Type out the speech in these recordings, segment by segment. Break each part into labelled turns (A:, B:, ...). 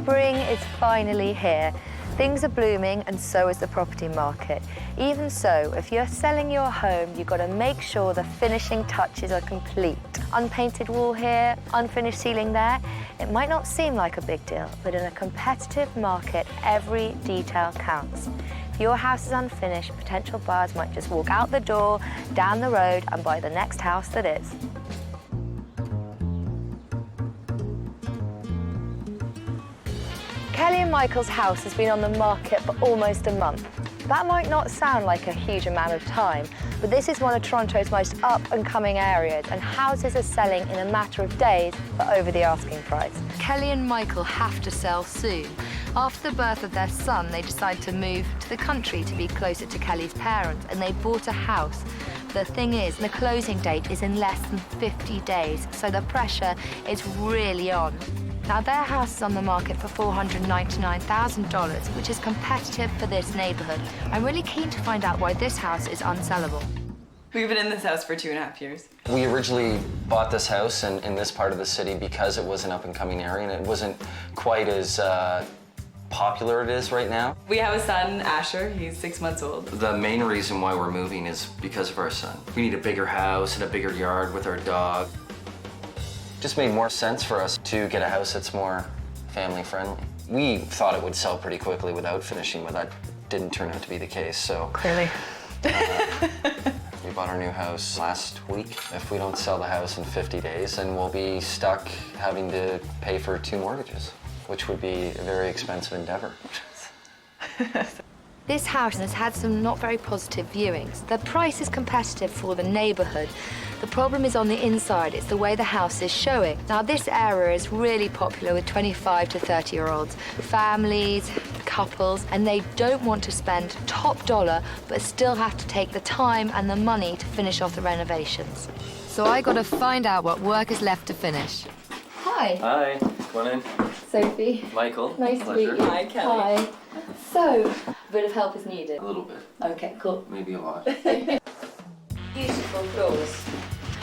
A: Spring is finally here. Things are blooming and so is the property market. Even so, if you're selling your home, you've got to make sure the finishing touches are complete. Unpainted wall here, unfinished ceiling there. It might not seem like a big deal, but in a competitive market, every detail counts. If your house is unfinished, potential buyers might just walk out the door, down the road, and buy the next house that is. Kelly and Michael's house has been on the market for almost a month. That might not sound like a huge amount of time, but this is one of Toronto's most up-and-coming areas, and houses are selling in a matter of days for over the asking price. Kelly and Michael have to sell soon. After the birth of their son, they decided to move to the country to be closer to Kelly's parents, and they bought a house. The thing is, the closing date is in less than 50 days, so the pressure is really on. Now, their house is on the market for $499,000, which is competitive for this neighborhood. I'm really keen to find out why this house is unsellable.
B: We've been in this house for 2.5 years.
C: We originally bought this house in this part of the city because it was an up-and-coming area, and it wasn't quite as popular it is right now.
B: We have a son, Asher. He's 6 months old.
C: The main reason why we're moving is because of our son. We need a bigger house and a bigger yard with our dog. Just made more sense for us to get a house that's more family-friendly. We thought it would sell pretty quickly without finishing, but that didn't turn out to be the case, so.
B: Clearly.
C: We bought our new house last week. If we don't sell the house in 50 days, then we'll be stuck having to pay for 2 mortgages, which would be a very expensive endeavor.
A: This house has had some not very positive viewings. The price is competitive for the neighborhood. The problem is on the inside. It's the way the house is showing. Now, this area is really popular with 25 to 30-year-olds, families, couples, and they don't want to spend top dollar, but still have to take the time and the money to finish off the renovations. So I got to find out what work is left to finish. Hi.
C: Hi, come on in.
A: Sophie.
C: Michael.
A: Nice to meet you.
B: Hi, Kelly.
A: Hi. So, a bit of help is needed.
C: A little bit.
A: Okay, cool.
C: Maybe a lot.
A: Beautiful floors.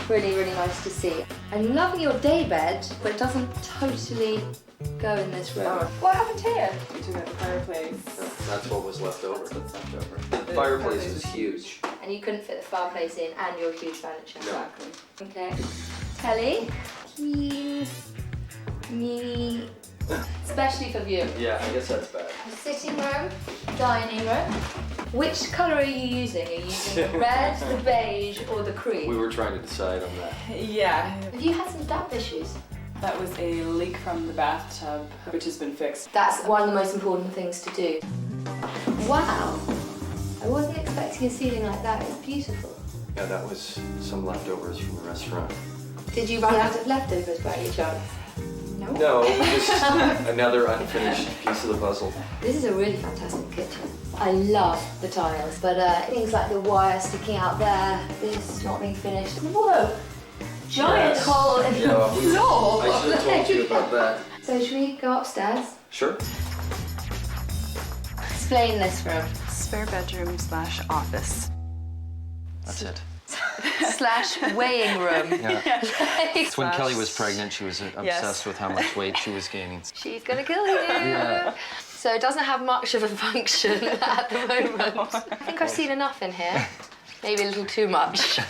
A: Really, really nice to see. I'm loving your day bed, but it doesn't totally go in this room. What happened here?
B: We took out the fireplace.
C: That's what was left over.
B: That's what's left over.
C: The fireplace is huge.
A: And you couldn't fit the fireplace in and your huge furniture.
C: No.
B: Exactly.
A: Okay. Kelly? Me. Especially for you.
C: Yeah, I guess that's bad.
A: The sitting room, dining room. Which colour are you using? Are you using the red, the beige, or the cream?
C: We were trying to decide on that.
B: Yeah.
A: Have you had some damp issues?
B: That was a leak from the bathtub, which has been fixed.
A: That's one of the most important things to do. Wow. I wasn't expecting a ceiling like that. It's beautiful.
C: Yeah, that was some leftovers from the restaurant.
A: Did you run out of leftovers by any chance?
C: No, just another unfinished piece of the puzzle.
A: This is a really fantastic kitchen. I love the tiles, but things like the wire sticking out there, this not being finished. Whoa! Giant
C: Yes.
A: hole in the floor!
C: I should have told you about that.
A: So should we go upstairs?
C: Sure.
A: Explain this room.
B: Spare bedroom / office.
C: That's it.
A: / weighing room.
C: Yeah. When Kelly was pregnant, she was obsessed with how much weight she was gaining.
A: She's gonna kill you.
C: Yeah.
A: So it doesn't have much of a function at the moment.
B: No.
A: I think I've seen enough in here. Maybe a little too much.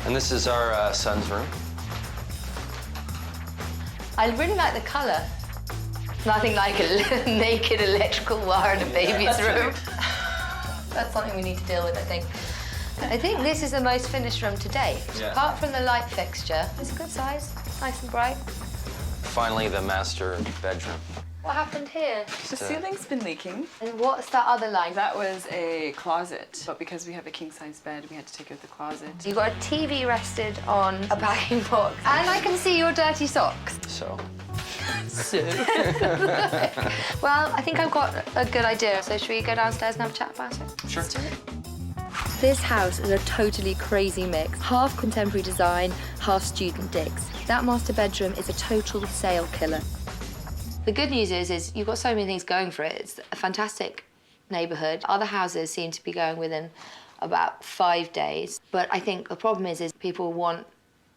C: And this is our son's room.
A: I really like the colour. Nothing like a naked electrical wire in a baby's room. That's something we need to deal with, I think. I think this is the most finished room to date.
C: Yeah.
A: Apart from the light fixture, it's a good size, nice and bright.
C: Finally, the master bedroom.
A: What happened here?
B: The ceiling's been leaking.
A: And what's that other line?
B: That was a closet, but because we have a king-size bed, we had to take out the closet.
A: You've got a TV rested on a packing box. And I can see your dirty socks.
C: So.
A: Well, I think I've got a good idea. So should we go downstairs and have a chat about it?
C: Sure.
A: Let's do it. This house is a totally crazy mix. Half contemporary design, half student digs. That master bedroom is a total sale killer. The good news is you've got so many things going for it. It's a fantastic neighborhood. Other houses seem to be going within about 5 days. But I think the problem is people want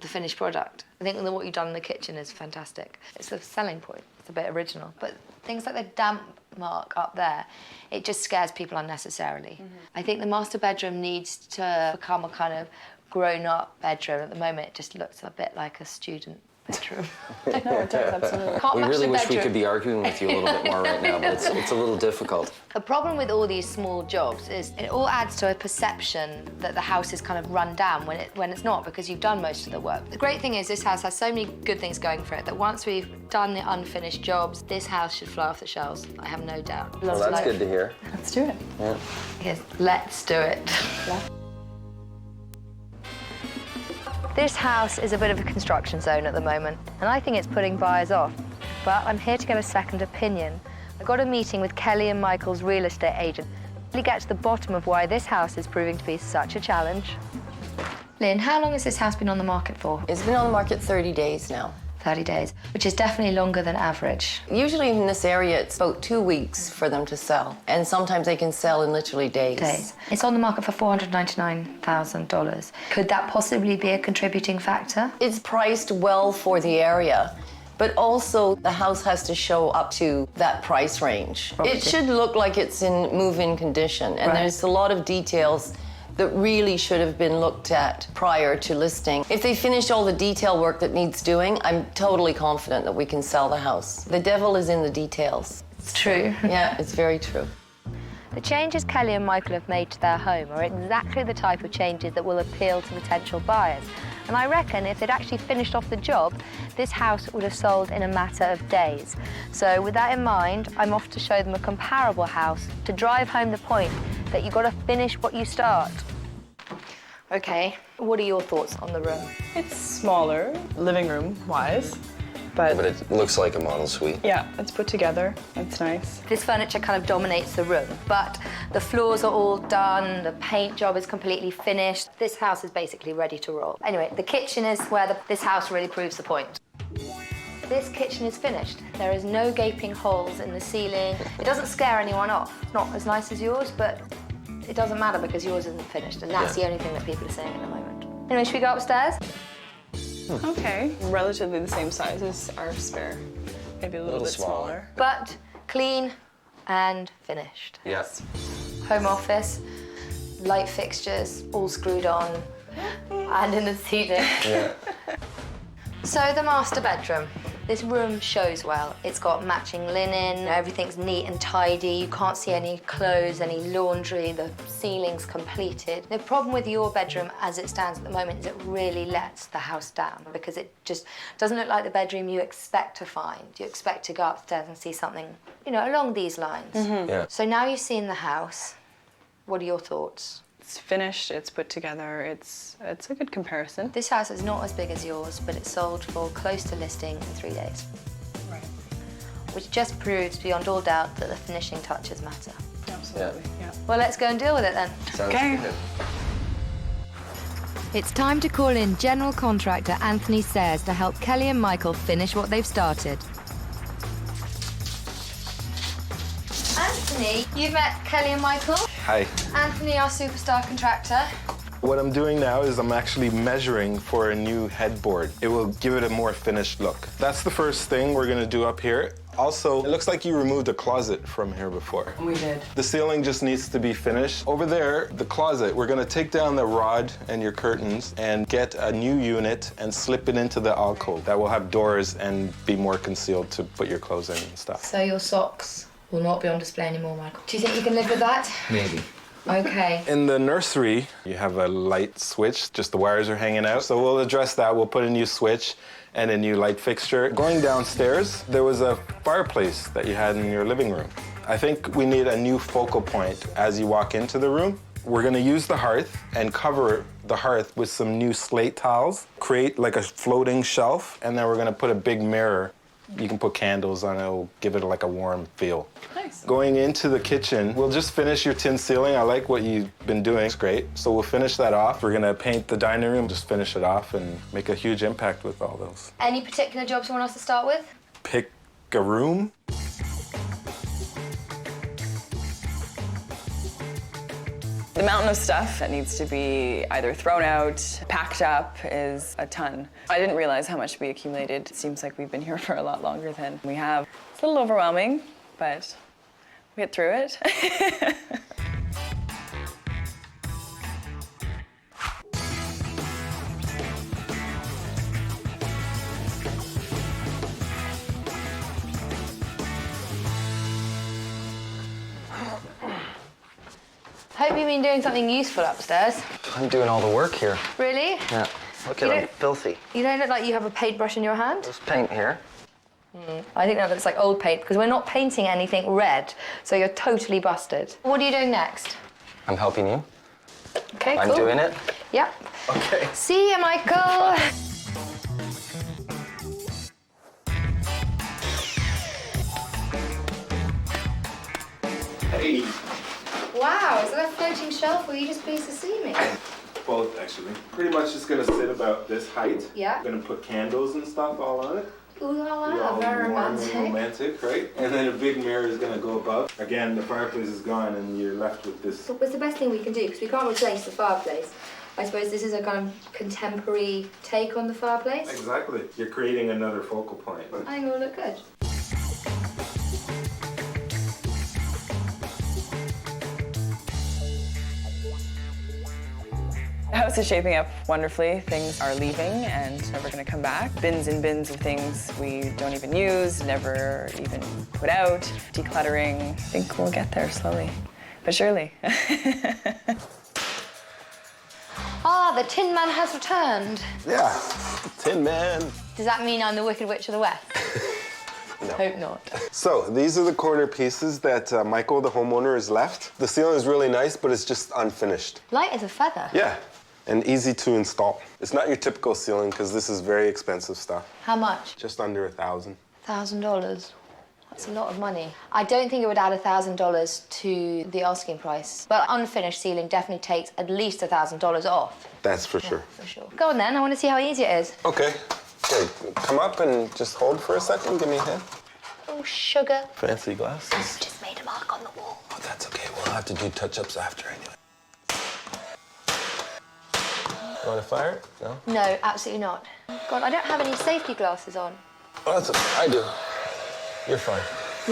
A: the finished product. I think that what you've done in the kitchen is fantastic. It's the selling point. It's a bit original. But things like the damp mark up there, it just scares people unnecessarily. I think the master bedroom needs to become a kind of grown-up bedroom. At the moment, it just looks a bit like a student bedroom.
B: No, it does, absolutely.
A: Can't
C: We
A: match
C: really
A: the
C: wish we
A: bedroom.
C: could be arguing with you a little bit more right now, but it's a little difficult.
A: The problem with all these small jobs is it all adds to a perception that the house is kind of run down when it's not, because you've done most of the work. The great thing is this house has so many good things going for it that once we've done the unfinished jobs, this house should fly off the shelves. I have no doubt.
C: Well, that's good to hear.
B: Let's do it.
C: Yeah.
A: Yes, let's do it. This house is a bit of a construction zone at the moment, and I think it's putting buyers off. But I'm here to get a second opinion. I got a meeting with Kelly and Michael's real estate agent. Really get to the bottom of why this house is proving to be such a challenge. Lynn, how long has this house been on the market for?
D: It's been on the market 30 days now.
A: 30 days, which is definitely longer than average.
D: Usually in this area, it's about 2 weeks for them to sell. And sometimes they can sell in literally days.
A: It's on the market for $499,000. Could that possibly be a contributing factor?
D: It's priced well for the area, but also the house has to show up to that price range.
A: Property.
D: It should look like it's in move-in condition, and
A: Right.
D: there's a lot of details that really should have been looked at prior to listing. If they finish all the detail work that needs doing, I'm totally confident that we can sell the house. The devil is in the details.
A: It's true.
D: Yeah, it's very true.
A: The changes Kelly and Michael have made to their home are exactly the type of changes that will appeal to potential buyers. And I reckon if they'd actually finished off the job, this house would have sold in a matter of days. So with that in mind, I'm off to show them a comparable house to drive home the point that you've got to finish what you start. Okay, what are your thoughts on the room?
B: It's smaller, living room-wise, but
C: it looks like a model suite.
B: yeah, it's put together. It's nice.
A: This furniture kind of dominates the room, but the floors are all done, the paint job is completely finished. This house is basically ready to roll. Anyway, the kitchen is where this house really proves the point. This kitchen is finished. There is no gaping holes in the ceiling. It doesn't scare anyone off. It's not as nice as yours, but it doesn't matter because yours isn't finished, and that's the only thing that people are saying at the moment. Anyway, should we go upstairs?
B: Okay. Relatively the same size as our spare. Maybe a little bit smaller.
A: But clean and finished.
C: Yes.
A: Home office, light fixtures, all screwed on, and in the ceiling.
C: Yeah.
A: So the master bedroom. This room shows well. It's got matching linen, everything's neat and tidy. You can't see any clothes, any laundry, the ceiling's completed. The problem with your bedroom as it stands at the moment is it really lets the house down because it just doesn't look like the bedroom you expect to find. You expect to go upstairs and see something, along these lines.
C: Yeah.
A: So now you've seen the house. What are your thoughts?
B: It's finished, it's put together, it's a good comparison.
A: This house is not as big as yours, but it sold for close to listing in 3 days.
B: Right.
A: Which just proves beyond all doubt that the finishing touches matter.
B: Absolutely, yeah.
A: Well, let's go and deal with it then.
C: Sounds
B: Okay.
C: good.
A: It's time to call in general contractor Anthony Sayers to help Kelly and Michael finish what they've started. Anthony, you've met Kelly and Michael.
E: Hi.
A: Anthony, our superstar contractor.
E: What I'm doing now is I'm actually measuring for a new headboard. It will give it a more finished look. That's the first thing we're gonna do up here. Also, it looks like you removed a closet from here before.
D: We did.
E: The ceiling just needs to be finished. Over there, the closet, we're gonna take down the rod and your curtains and get a new unit and slip it into the alcove. That will have doors and be more concealed to put your clothes in and stuff.
A: So your socks will not be on display anymore, Michael. Do you think you can live with that?
C: Maybe.
A: Okay.
E: In the nursery, you have a light switch, just the wires are hanging out. So we'll address that. We'll put a new switch and a new light fixture. Going downstairs, there was a fireplace that you had in your living room. I think we need a new focal point as you walk into the room. We're gonna use the hearth and cover the hearth with some new slate tiles, create like a floating shelf, and then we're gonna put a big mirror. You can put candles on it, it'll give it like a warm feel.
B: Nice.
E: Going into the kitchen, we'll just finish your tin ceiling. I like what you've been doing, it's great. So we'll finish that off. We're gonna paint the dining room, just finish it off and make a huge impact with all those.
A: Any particular jobs you want us to start with?
E: Pick a room.
B: The mountain of stuff that needs to be either thrown out, packed up is a ton. I didn't realize how much we accumulated. It seems like we've been here for a lot longer than we have. It's a little overwhelming, but we get through it.
A: Hope you've been doing something useful upstairs.
C: I'm doing all the work here.
A: Really?
C: Yeah. Look at
A: You
C: them,
A: don't-
C: filthy.
A: You don't look like you have a paintbrush in your hand.
C: There's paint here.
A: I think that looks like old paint because we're not painting anything red, so you're totally busted. What are you doing next?
C: I'm helping you.
A: Okay,
C: I'm
A: cool.
C: doing it.
A: Yep.
C: Okay.
A: See you, Michael.
E: Hey.
A: Wow, is that a floating shelf or are you just pleased to see me?
E: Both, actually. Pretty much just gonna sit about this height.
A: Yeah.
E: Gonna put candles and stuff all on it.
A: Ooh la la,
E: All
A: very
E: warm and
A: romantic.
E: romantic, right? And then a big mirror is gonna go above. Again, the fireplace is gone and you're left with this.
A: What's the best thing we can do? Because we can't replace the fireplace. I suppose this is a kind of contemporary take on the fireplace.
E: Exactly. You're creating another focal point.
A: I think it will look good.
B: The house is shaping up wonderfully. Things are leaving and never going to come back. Bins and bins of things we don't even use, never even put out. Decluttering. I think we'll get there slowly, but surely.
A: Ah, the Tin Man has returned.
E: Yeah. Tin Man.
A: Does that mean I'm the Wicked Witch of the West?
E: No.
A: Hope not.
E: So these are the corner pieces that Michael, the homeowner, has left. The ceiling is really nice, but it's just unfinished.
A: Light as a feather.
E: Yeah, and easy to install. It's not your typical ceiling because this is very expensive stuff.
A: How much?
E: Just under $1,000.
A: $1,000. That's a lot of money. I don't think it would add $1,000 to the asking price. But unfinished ceiling definitely takes at least $1,000 off.
E: That's for sure.
A: For sure. Go on then, I want to see how easy it is.
E: Okay. Okay, come up and just hold for a second. Give me a hand.
A: Oh, sugar.
E: Fancy glasses.
A: Just made a mark on the wall.
E: Oh, that's okay. We'll have to do touch-ups after anyway. You want to fire it? No?
A: No, absolutely not. God, I don't have any safety glasses on.
E: Oh, that's okay. I do. You're fine.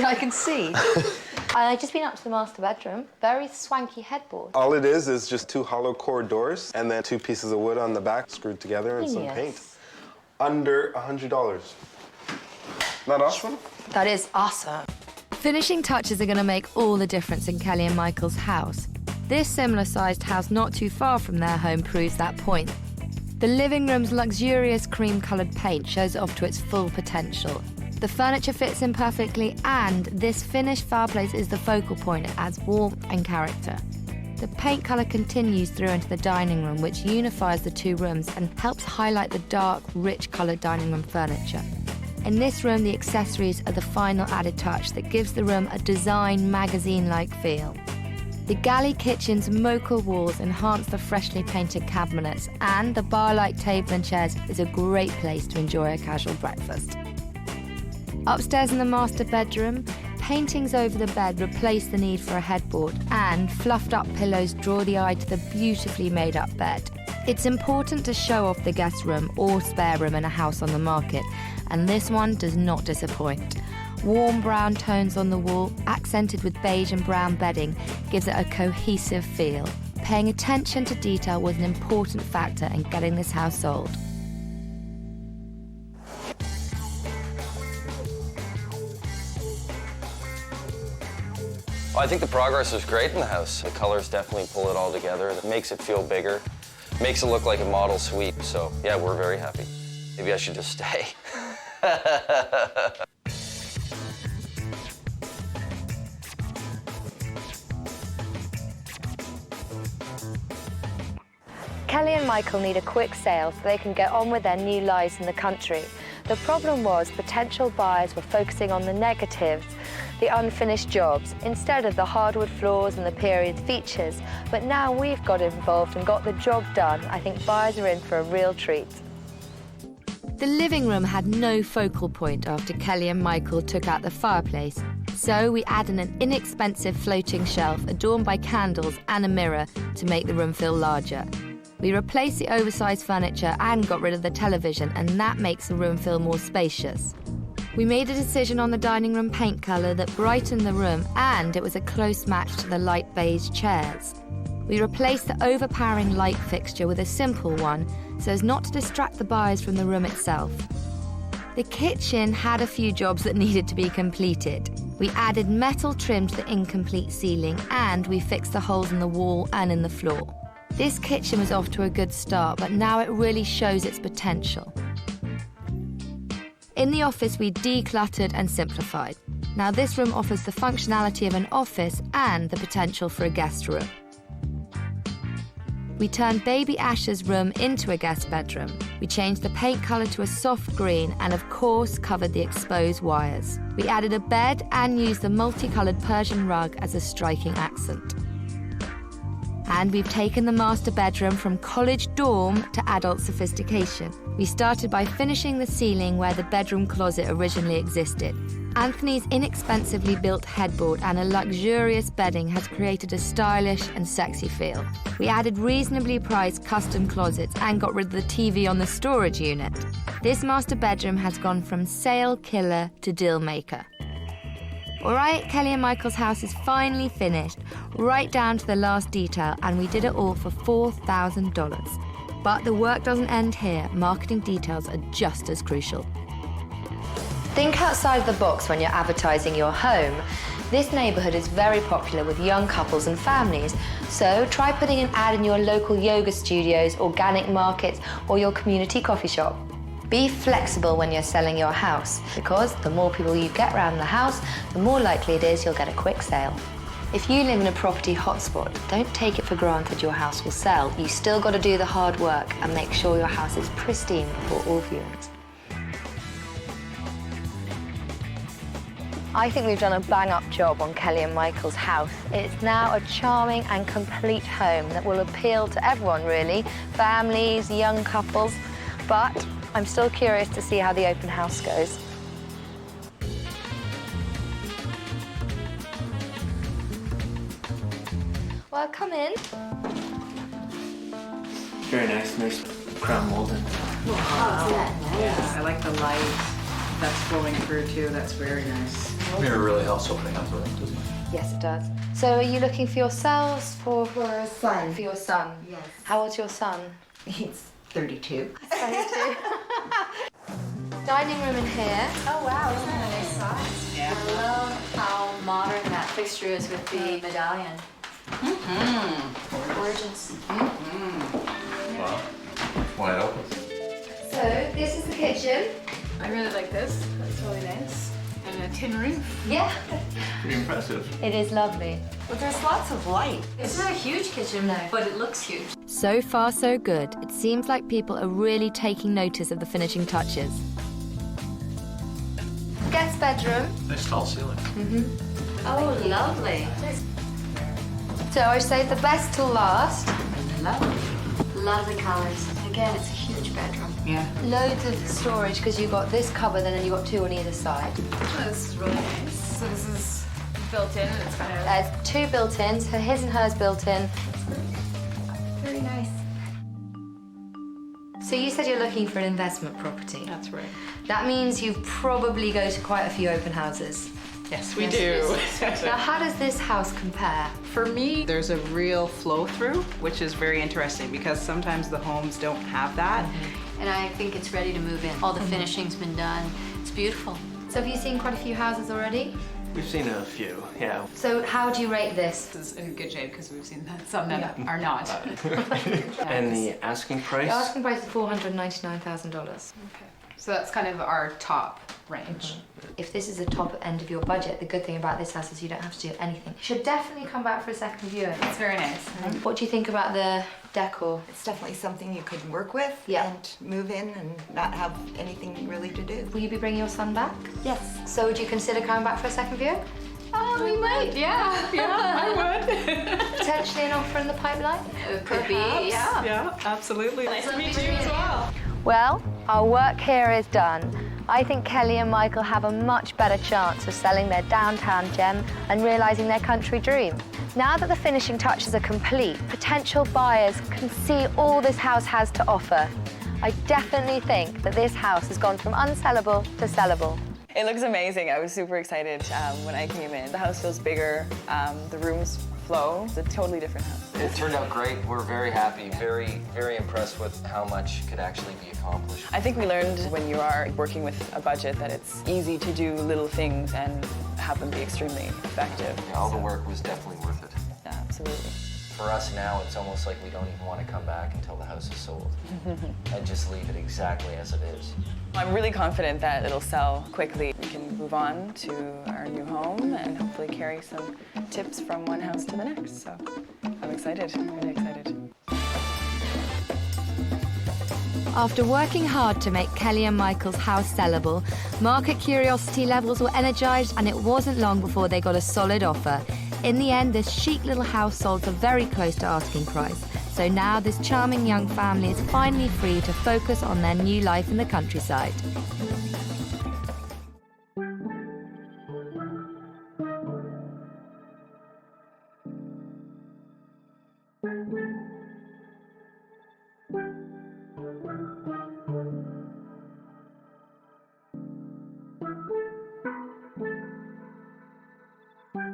A: Yeah, I can see. I've just been up to the master bedroom. Very swanky headboard.
E: All it is just 2 hollow core doors and then 2 pieces of wood on the back screwed together and some
A: Yes.
E: paint. Under $100. Not awesome?
A: That is awesome. Finishing touches are going to make all the difference in Kelly and Michael's house. This similar-sized house not too far from their home proves that point. The living room's luxurious cream-coloured paint shows it off to its full potential. The furniture fits in perfectly, and this finished fireplace is the focal point. It adds warmth and character. The paint colour continues through into the dining room, which unifies the 2 rooms and helps highlight the dark, rich coloured dining room furniture. In this room, the accessories are the final added touch that gives the room a design magazine-like feel. The galley kitchen's mocha walls enhance the freshly painted cabinets, and the bar-like table and chairs is a great place to enjoy a casual breakfast. Upstairs in the master bedroom, paintings over the bed replace the need for a headboard, and fluffed-up pillows draw the eye to the beautifully made-up bed. It's important to show off the guest room or spare room in a house on the market, and this one does not disappoint. Warm brown tones on the wall, accented with beige and brown bedding, gives it a cohesive feel. Paying attention to detail was an important factor in getting this house sold.
C: Well, I think the progress is great in the house. The colors definitely pull it all together. It makes it feel bigger, makes it look like a model suite. So, yeah, we're very happy. Maybe I should just stay.
A: Kelly and Michael need a quick sale so they can get on with their new lives in the country. The problem was potential buyers were focusing on the negatives, the unfinished jobs, instead of the hardwood floors and the period features. But now we've got involved and got the job done, I think buyers are in for a real treat. The living room had no focal point after Kelly and Michael took out the fireplace. So we added an inexpensive floating shelf adorned by candles and a mirror to make the room feel larger. We replaced the oversized furniture and got rid of the television, and that makes the room feel more spacious. We made a decision on the dining room paint colour that brightened the room, and it was a close match to the light beige chairs. We replaced the overpowering light fixture with a simple one, so as not to distract the buyers from the room itself. The kitchen had a few jobs that needed to be completed. We added metal trim to the incomplete ceiling, and we fixed the holes in the wall and in the floor. This kitchen was off to a good start, but now it really shows its potential. In the office, we decluttered and simplified. Now this room offers the functionality of an office and the potential for a guest room. We turned baby Ash's room into a guest bedroom. We changed the paint colour to a soft green and, of course, covered the exposed wires. We added a bed and used the multicoloured Persian rug as a striking accent. And we've taken the master bedroom from college dorm to adult sophistication. We started by finishing the ceiling where the bedroom closet originally existed. Anthony's inexpensively built headboard and a luxurious bedding has created a stylish and sexy feel. We added reasonably priced custom closets and got rid of the TV on the storage unit. This master bedroom has gone from sale killer to deal maker. All right, Kelly and Michael's house is finally finished, right down to the last detail, and we did it all for $4,000. But the work doesn't end here. Marketing details are just as crucial. Think outside the box when you're advertising your home. This neighbourhood is very popular with young couples and families, so try putting an ad in your local yoga studios, organic markets, or your community coffee shop. Be flexible when you're selling your house, because the more people you get around the house, the more likely it is you'll get a quick sale. If you live in a property hotspot, don't take it for granted your house will sell. You still got to do the hard work and make sure your house is pristine before all viewings. I think we've done a bang-up job on Kelly and Michael's house. It's now a charming and complete home that will appeal to everyone, really. Families, young couples. But I'm still curious to see how the open house goes. Well, come in.
F: Very nice crown molding.
G: Yeah, I like the light that's flowing through too. That's very nice.
F: Mirror really helps opening up the room, doesn't it?
A: Yes, it does. So are you looking for yourselves, for
H: a son.
A: For your son?
H: Yes.
A: How old's your son?
H: He's 32.
A: 32. Dining room in here.
H: Oh wow, isn't that a nice size?
G: Yeah.
H: I love how modern that fixture is with the medallion. Gorgeous.
F: Wow. Wide open.
A: So this is the kitchen.
G: I really like this. That's really nice. And a tin roof.
A: Yeah.
F: Pretty impressive.
A: It is lovely.
H: But there's lots of light. It's not a huge kitchen, but it looks huge.
A: So far, so good. It seems like people are really taking notice of the finishing touches. Guest bedroom.
F: Nice tall ceiling.
H: Oh, lovely.
A: So I saved the best till last.
H: Lovely. Lovely colors. Again, it's a huge bedroom.
G: Yeah.
A: Loads of storage because you've got this cupboard and then you've got two on either side.
G: Oh, this is really nice. So this is built in and it's kind of...
A: There's two built-ins, so his and hers built-in.
G: very nice.
A: So you said you're looking for an investment property.
G: That's right.
A: That means you probably go to quite a few open houses.
G: Yes, we do.
A: Now, how does this house compare?
G: For me, there's a real flow through, which is very interesting because sometimes the homes don't have that.
H: And I think it's ready to move in. All the finishing's been done. It's beautiful.
A: So have you seen quite a few houses already?
F: We've seen a few, yeah.
A: So how do you rate this?
G: This is in good shape because we've seen that some that are not.
F: And the asking price?
A: The asking price is $499,000.
G: Okay. So that's kind of our top range.
A: If this is the top end of your budget, the good thing about this house is you don't have to do anything. You should definitely come back for a second viewing.
G: It's very nice.
A: What do you think about the decor?
I: It's definitely something you could work with and move in and not have anything really to do.
A: Will you be bringing your son back?
I: Yes.
A: So would you consider coming back for a second viewing?
G: Oh, we might, yeah, I would.
A: Potentially an offer in the pipeline?
H: It could be,
G: Yeah, absolutely. Nice to meet you as well.
A: Well, our work here is done. I think Kelly and Michael have a much better chance of selling their downtown gem and realising their country dream. Now that the finishing touches are complete, potential buyers can see all this house has to offer. I definitely think that this house has gone from unsellable to sellable.
B: It looks amazing. I was super excited when I came in. The house feels bigger, the rooms flow. It's a totally different house.
C: It turned out great. We're very happy, very, very impressed with how much could actually be accomplished.
B: I think we learned when you are working with a budget that it's easy to do little things and have them be extremely effective.
C: Yeah, all the work was definitely worth it.
B: Yeah, absolutely.
C: For us now, it's almost like we don't even want to come back until the house is sold and just leave it exactly as it is.
B: I'm really confident that it'll sell quickly. We can move on to our new home and hopefully carry some tips from one house to the next. So I'm excited, really excited.
A: After working hard to make Kelly and Michael's house sellable, market curiosity levels were energised, and it wasn't long before they got a solid offer. In the end, this chic little house sold for very close to asking price. So now this charming young family is finally free to focus on their new life in the countryside.